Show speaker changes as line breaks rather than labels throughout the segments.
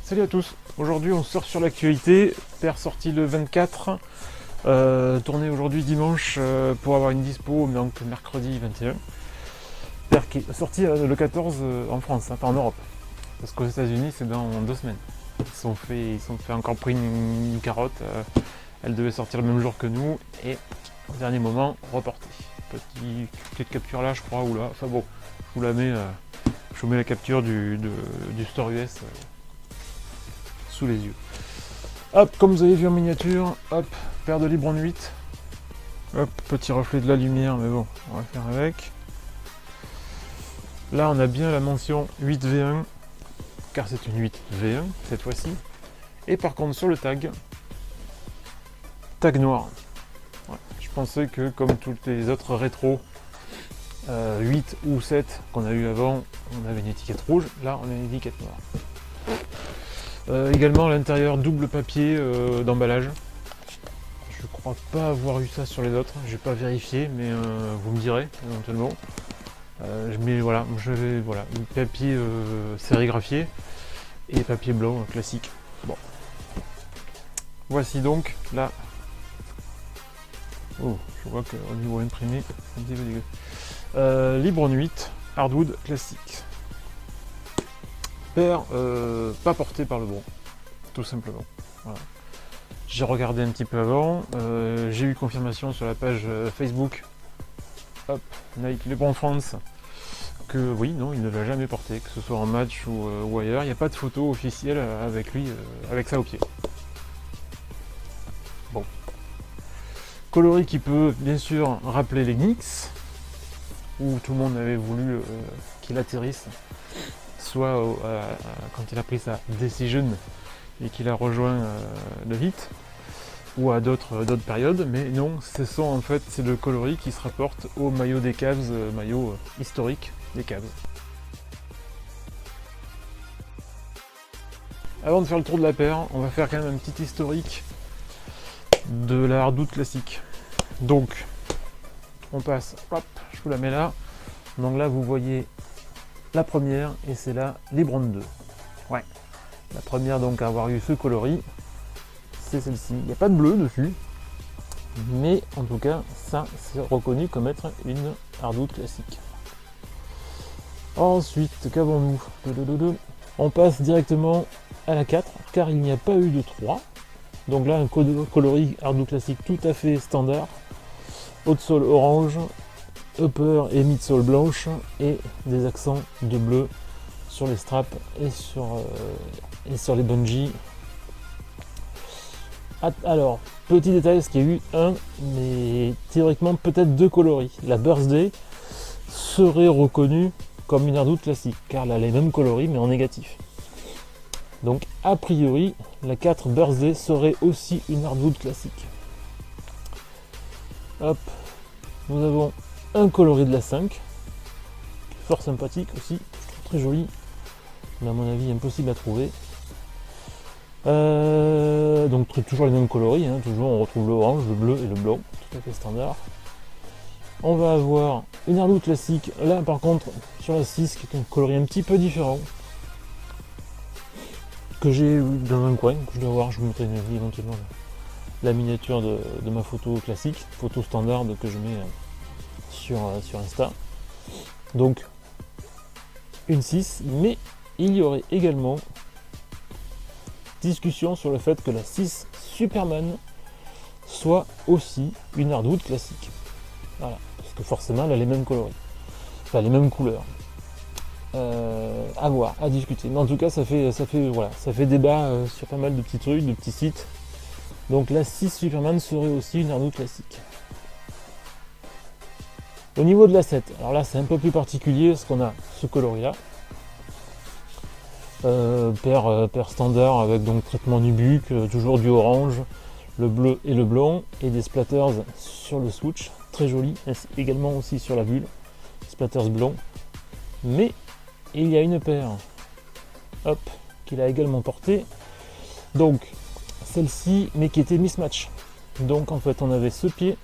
Salut à tous, aujourd'hui on sort sur l'actualité, paire sortie le 24, tournée aujourd'hui dimanche pour avoir une dispo donc mercredi 21. Paire qui est sortie le 14 en France, pas en Europe, parce qu'aux États-Unis c'est dans 2 semaines. Ils sont fait encore pris une carotte, elle devait sortir le même jour que nous et au dernier moment reportée. Petite capture là je crois, ou là, enfin bon, je vous la mets, je vous mets la capture du store US. Sous les yeux. Hop, comme vous avez vu en miniature, hop, paire de Libron 8. Hop, petit reflet de la lumière, mais bon, on va faire avec. Là, on a bien la mention 8V1, car c'est une 8V1 cette fois-ci. Et par contre, sur le tag noir. Ouais, je pensais que, comme toutes les autres rétros 8 ou 7 qu'on a eu avant, on avait une étiquette rouge. Là, on a une étiquette noire. Également à l'intérieur double papier d'emballage. Je crois pas avoir eu ça sur les autres, j'ai pas vérifié, mais vous me direz éventuellement. Mais voilà, je vais papier sérigraphié et papier blanc classique. Bon. Voici donc là. Oh, je vois qu'au niveau imprimé, c'est un petit peu dégueu. Libron 8, hardwood classique. Pas porté par le bon, tout simplement. Voilà. J'ai regardé un petit peu avant, j'ai eu confirmation sur la page Facebook, hop, Nike Libron France, que oui, non, il ne l'a jamais porté, que ce soit en match ou ailleurs. Il n'y a pas de photo officielle avec lui, avec ça au pied. Bon. Coloris qui peut bien sûr rappeler les Knicks, où tout le monde avait voulu qu'il atterrisse. Soit quand il a pris sa Decision et qu'il a rejoint le Heat, ou à d'autres périodes, mais non, c'est le coloris qui se rapporte au maillot des Cavs, maillot historique des Cavs. Avant de faire le tour de la paire, on va faire quand même un petit historique de la hardwood classique. Donc, on passe, hop, je vous la mets là. Donc là, vous voyez la première, et c'est la Libron 2. Ouais. La première donc à avoir eu ce coloris, c'est celle-ci. Il n'y a pas de bleu dessus, mais en tout cas, ça c'est reconnu comme être une hardwood classique. Ensuite, qu'avons-nous? On passe directement à la 4, car il n'y a pas eu de 3. Donc là, un coloris hardwood classique tout à fait standard. Haut de sol orange, upper et midsole blanche, et des accents de bleu sur les straps et sur les bungees. Alors, petit détail, ce qu'il y a eu mais théoriquement peut-être 2 coloris. La Birthday serait reconnue comme une hardwood classique, car elle a les mêmes coloris mais en négatif. Donc a priori, la 4 Birthday serait aussi une hardwood classique. Hop, nous avons un coloris de la 5, fort sympathique aussi, très joli, mais à mon avis impossible à trouver. Donc toujours les mêmes coloris, hein, toujours on retrouve le orange, le bleu et le blanc, tout à fait standard. On va avoir une hardwood classique, là par contre sur la 6 qui est un coloris un petit peu différent, que j'ai dans un coin, que je dois voir, je vous mettrai éventuellement la miniature de ma photo classique, photo standard que je mets sur Insta. Donc une 6, mais il y aurait également discussion sur le fait que la 6 Superman soit aussi une hardwood classique. Voilà, parce que forcément elle a les mêmes coloris, enfin les mêmes couleurs. À voir, à discuter. Mais en tout cas ça fait débat sur pas mal de petits trucs, de petits sites. Donc la 6 Superman serait aussi une hardwood classique. Au niveau de la 7, alors là c'est un peu plus particulier parce qu'on a ce coloris là. Paire standard avec donc traitement Nubuck, toujours du orange, le bleu et le blanc, et des splatters sur le switch, très joli, également aussi sur la bulle, splatters blancs. Mais il y a une paire, hop, qu'il a également portée, donc celle-ci, mais qui était mismatch. Donc en fait on avait ce pied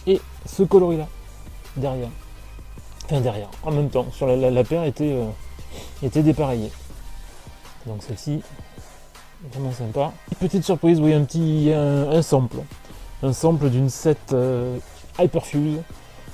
et ce coloris là derrière, en même temps, sur la paire était dépareillée. Donc celle-ci, vraiment sympa. Petite surprise, oui, un sample. Un sample d'une set Hyperfuse.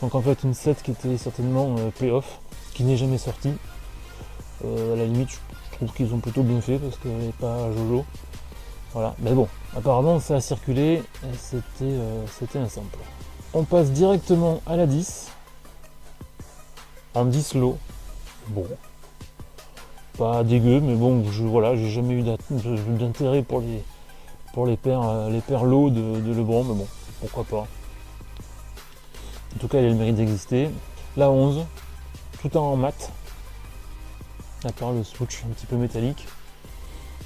Donc en fait une set qui était certainement playoff, qui n'est jamais sortie. À la limite, je trouve qu'ils ont plutôt bien fait parce qu'elle n'est pas Jojo. Voilà, mais bon, apparemment ça a circulé et c'était un sample. On passe directement à la 10 en 10 lots. Bon, pas dégueu, mais bon, j'ai jamais eu d'intérêt pour les paires lots de Lebron, mais bon, pourquoi pas. En tout cas, il a le mérite d'exister. La 11, tout en mat, à part le switch un petit peu métallique.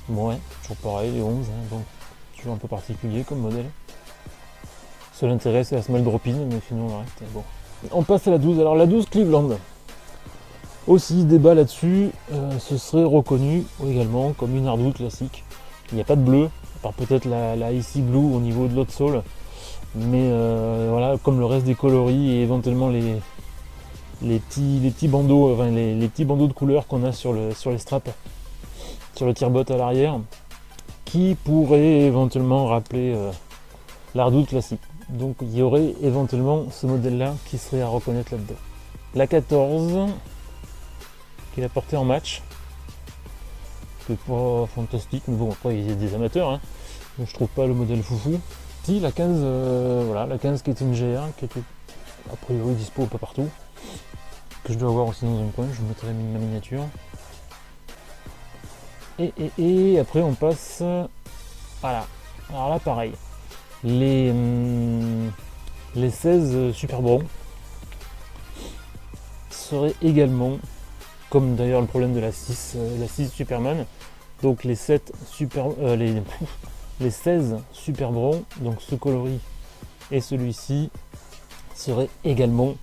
Bon, ouais, toujours pareil, les 11, hein, donc toujours un peu particulier comme modèle. Seul intérêt, c'est la small drop-in, mais sinon, le reste, bon. On passe à la 12. Alors, la 12 Cleveland. Aussi, débat là-dessus, ce serait reconnu également comme une hardwood classique. Il n'y a pas de bleu, à part peut-être la Icy Blue au niveau de l'autre sole. Mais voilà, comme le reste des coloris et éventuellement les petits bandeaux, enfin les petits bandeaux de couleur qu'on a sur les straps, sur le tire-bot à l'arrière, qui pourraient éventuellement rappeler l'hardwood classique. Donc il y aurait éventuellement ce modèle-là qui serait à reconnaître là-dedans. La 14, qu'il a porté en match, c'est pas fantastique, mais bon, après il y a des amateurs, hein, donc je trouve pas le modèle foufou. Si, la 15, voilà, la 15 qui est une GR, qui était a priori dispo pas partout, que je dois avoir aussi dans un coin, je vous mettrai ma miniature. Et après on passe, voilà, alors là pareil, les 16 Super Bron seraient également, comme d'ailleurs le problème de la 6 Superman, donc les 7 Super, les 16 Super Bron, donc ce coloris et celui-ci seraient également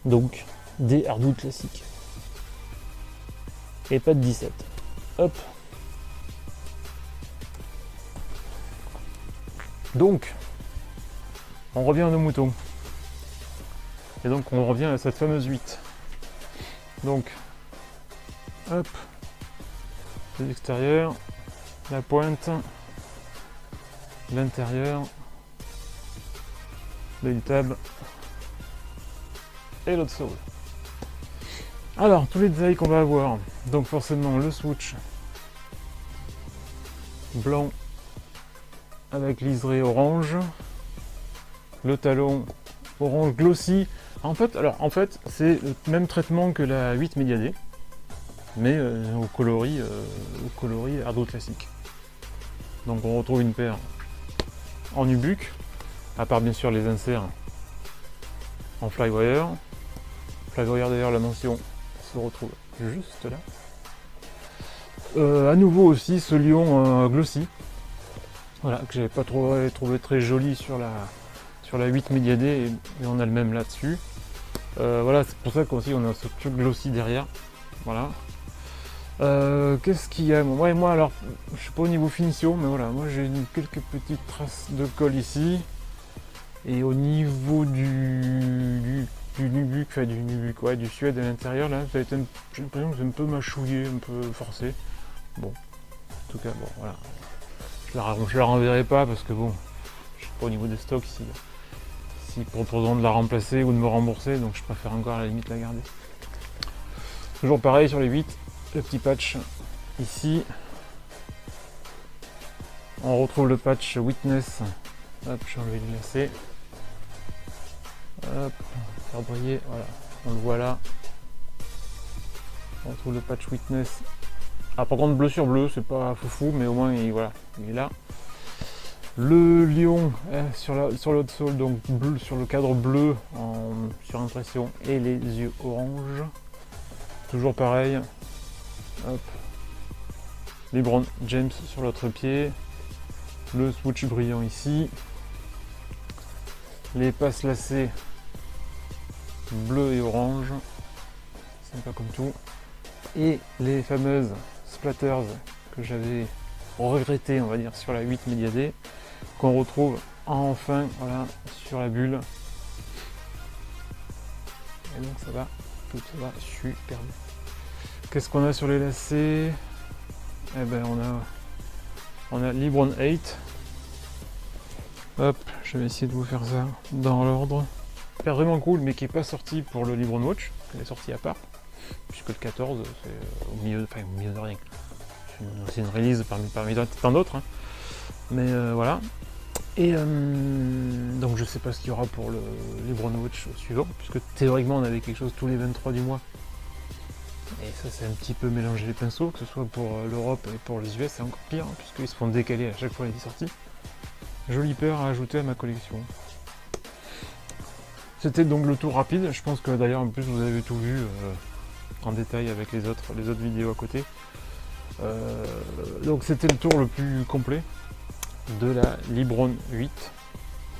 donc des hardwood classiques. Et pas de 17. Hop. Donc, on revient à nos moutons. Et donc on revient à cette fameuse 8. Donc, hop, l'extérieur, la pointe, l'intérieur, le tab et l'autre sole. Alors, tous les détails qu'on va avoir, donc forcément le switch blanc avec liseré orange, le talon orange glossy. En fait, c'est le même traitement que la 8 Mediadé, mais au coloris hardwood classique. Donc on retrouve une paire en nubuck, à part bien sûr les inserts en flywire. Flywire d'ailleurs, la mention se retrouve juste là. À nouveau aussi ce lion glossy, voilà, que j'avais pas trouvé très joli sur la 8 Mediadé, et on a le même là-dessus. Voilà, c'est pour ça qu'aussi on a ce truc glossy derrière. Voilà. Qu'est-ce qu'il y a? Ouais, moi alors, je sais pas au niveau finition, mais voilà, moi j'ai quelques petites traces de colle ici. Et au niveau du nubuck, enfin du nubuck, ouais, du suède à l'intérieur, là, ça a été j'ai l'impression que c'est un peu mâchouillé, un peu forcé. Bon, en tout cas, bon, voilà. Je la renverrai pas parce que bon, je sais pas au niveau des stocks si proposant de la remplacer ou de me rembourser, donc je préfère encore à la limite la garder. Toujours pareil sur les 8, le petit patch ici. On retrouve le patch Witness. Hop, j'ai enlevé le glacé. Hop, faire briller, voilà, on le voit là. On retrouve le patch Witness. Ah, par contre, bleu sur bleu, c'est pas foufou, mais au moins voilà, il est là. Le lion sur l'autre sole, donc bleu, sur le cadre bleu sur impression, et les yeux orange. Toujours pareil. Hop. LeBron James sur l'autre pied. Le switch brillant ici. Les passes lacées bleu et orange. Sympa comme tout. Et les fameuses splatters que j'avais regretté, on va dire, sur la 8 Mediadé, qu'on retrouve enfin, voilà, sur la bulle. Et donc ça va, tout ça va super bien. Qu'est-ce qu'on a sur les lacets? eh ben on a Libron 8. Hop, je vais essayer de vous faire ça dans l'ordre. Vraiment cool, mais qui n'est pas sorti pour le Libron Watch, elle est sortie à part, puisque le 14 c'est au milieu de rien. C'est une release parmi tant d'autres, hein. Mais voilà. Et donc je sais pas ce qu'il y aura pour le Libron Watch suivant, puisque théoriquement on avait quelque chose tous les 23 du mois. Et ça c'est un petit peu mélangé les pinceaux, que ce soit pour l'Europe et pour les US, c'est encore pire, hein, puisqu'ils se font décaler à chaque fois les sorties. Jolie paire à ajouter à ma collection. C'était donc le tour rapide, je pense que d'ailleurs en plus vous avez tout vu en détail avec les autres vidéos à côté. Donc c'était le tour le plus complet de la Libron 8,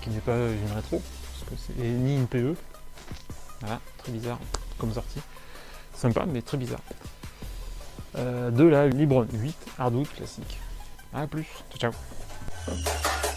qui n'est pas une rétro, parce que c'est ni une PE. Voilà, très bizarre comme sortie. Sympa, mais très bizarre. De la Libron 8 Hardwood classique. A plus, ciao ciao.